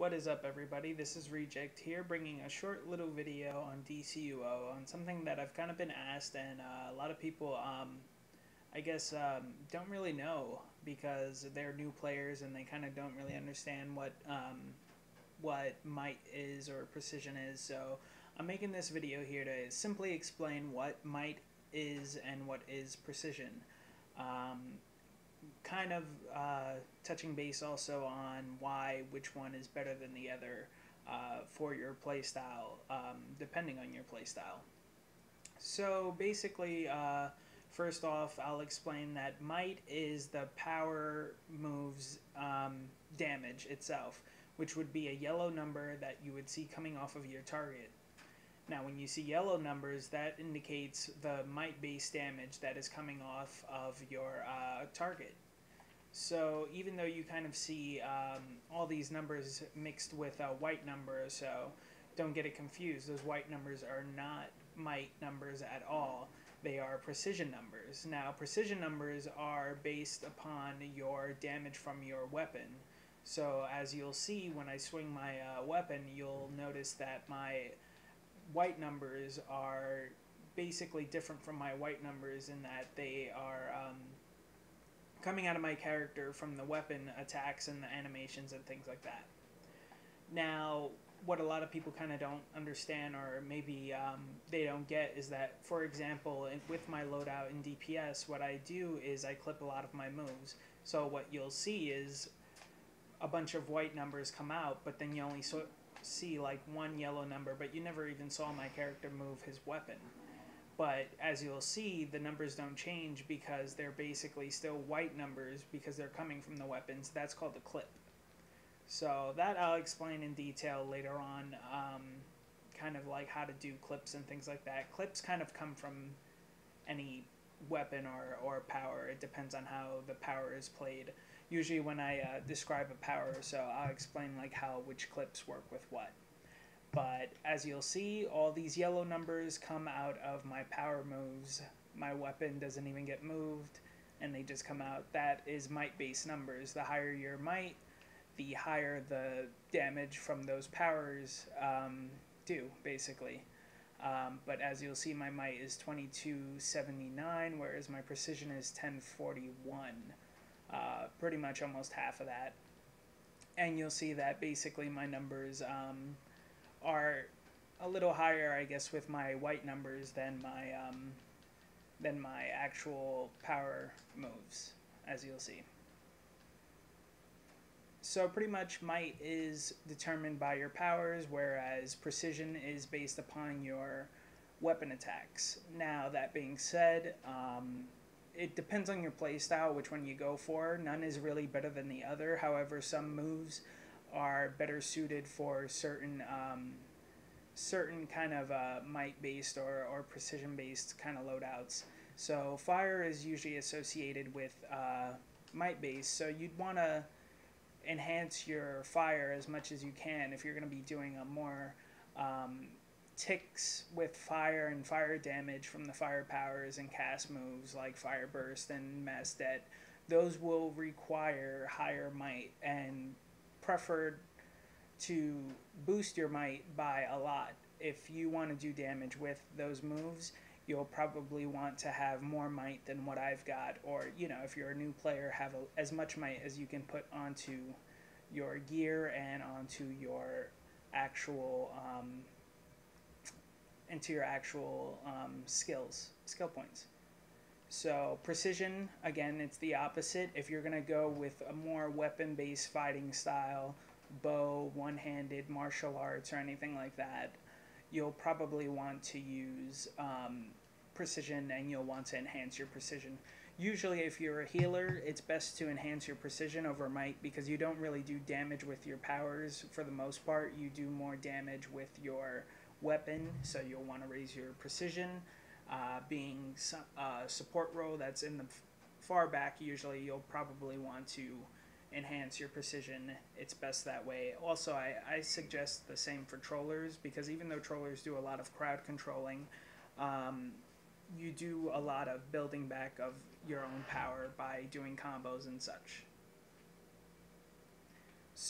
What is up, everybody? This is Reject here, bringing a short little video on DCUO on something that I've kind of been asked, and a lot of people, I guess, don't really know because they're new players and they kind of don't really understand what might is or precision is. So I'm making this video here to simply explain what might is and what is precision. Kind of touching base also on which one is better than the other for your playstyle, depending on your playstyle. So basically, first off, I'll explain that might is the power moves damage itself, which would be a yellow number that you would see coming off of your target. Now, when you see yellow numbers, that indicates the might-based damage that is coming off of your target. So even though you kind of see all these numbers mixed with a white number or so, don't get it confused. Those white numbers are not might numbers at all. They are precision numbers. Now, precision numbers are based upon your damage from your weapon. So as you'll see when I swing my weapon, you'll notice that my white numbers are basically different from my white numbers in that they are coming out of my character from the weapon attacks and the animations and things like that. Now, what a lot of people kind of don't understand, or maybe they don't get, is that, for example, with my loadout in DPS, what I do is I clip a lot of my moves. So what you'll see is a bunch of white numbers come out, but then you only see like one yellow number, but you never even saw my character move his weapon. But as you'll see, the numbers don't change because they're basically still white numbers because they're coming from the weapons. That's called a clip. So that I'll explain in detail later on, kind of like how to do clips and things like that. Clips kind of come from any weapon or power. It depends on how the power is played. Usually when I describe a power, so I'll explain like which clips work with what. But as you'll see, all these yellow numbers come out of my power moves. My weapon doesn't even get moved, and they just come out. That is might-based numbers. The higher your might, the higher the damage from those powers do, basically. But as you'll see, my might is 2279, whereas my precision is 1041. Pretty much almost half of that. And you'll see that basically my numbers are a little higher, I guess, with my white numbers than my actual power moves, as you'll see. So pretty much might is determined by your powers, whereas precision is based upon your weapon attacks. Now, that being said, it depends on your playstyle, which one you go for. None is really better than the other. However, some moves are better suited for certain kind of might-based or precision-based kind of loadouts. So fire is usually associated with might-based, so you'd want to enhance your fire as much as you can if you're going to be doing a more ticks with fire and fire damage from the fire powers and cast moves like fire burst and mass debt. Those will require higher might and preferred to boost your might by a lot. If you want to do damage with those moves, you'll probably want to have more might than what I've got, or, you know, if you're a new player, have as much might as you can put onto your gear and onto your actual skill points. So precision, again, it's the opposite. If you're going to go with a more weapon-based fighting style, bow, one-handed, martial arts, or anything like that, you'll probably want to use precision, and you'll want to enhance your precision. Usually, if you're a healer, it's best to enhance your precision over might because you don't really do damage with your powers for the most part. You do more damage with your weapon, so you'll want to raise your precision. Being a support role that's in the far back, usually you'll probably want to enhance your precision. It's best that way. Also, I suggest the same for trollers, because even though trollers do a lot of crowd controlling, you do a lot of building back of your own power by doing combos and such.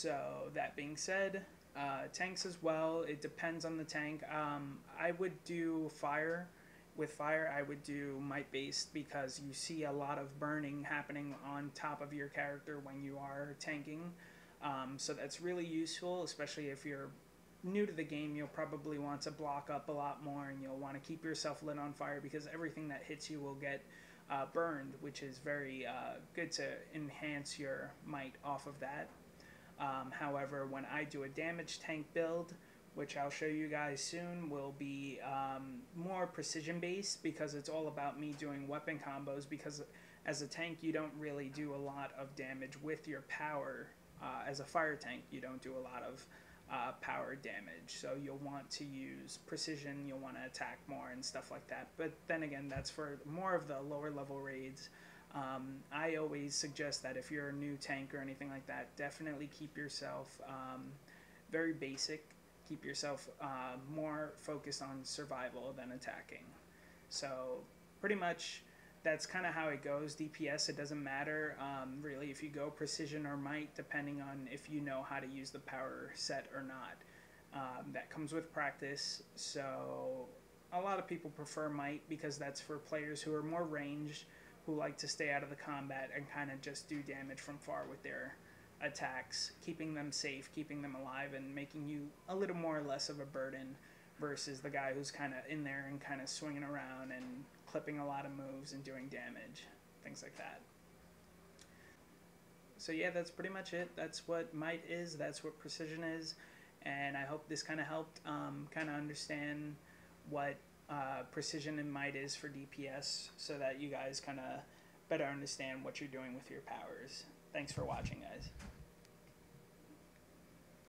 So that being said, tanks as well, it depends on the tank. I would do fire. With fire, I would do might based because you see a lot of burning happening on top of your character when you are tanking. So that's really useful, especially if you're new to the game. You'll probably want to block up a lot more, and you'll want to keep yourself lit on fire because everything that hits you will get burned, which is very good to enhance your might off of that. However, when I do a damage tank build, which I'll show you guys soon, will be more precision based because it's all about me doing weapon combos, because as a tank you don't really do a lot of damage with your power. As a fire tank you don't do a lot of power damage, so you'll want to use precision, you'll want to attack more and stuff like that. But then again, that's for more of the lower level raids. I always suggest that if you're a new tank or anything like that, definitely keep yourself very basic. Keep yourself more focused on survival than attacking. So pretty much that's kind of how it goes. DPS, it doesn't matter really if you go precision or might, depending on if you know how to use the power set or not. That comes with practice. So a lot of people prefer might because that's for players who are more ranged, who like to stay out of the combat and kind of just do damage from far with their attacks, keeping them safe, keeping them alive, and making you a little more or less of a burden versus the guy who's kind of in there and kind of swinging around and clipping a lot of moves and doing damage, things like that. So yeah, that's pretty much it. That's what might is, that's what precision is, and I hope this kind of helped kind of understand what precision and might is for DPS, so that you guys kind of better understand what you're doing with your powers. Thanks for watching, guys.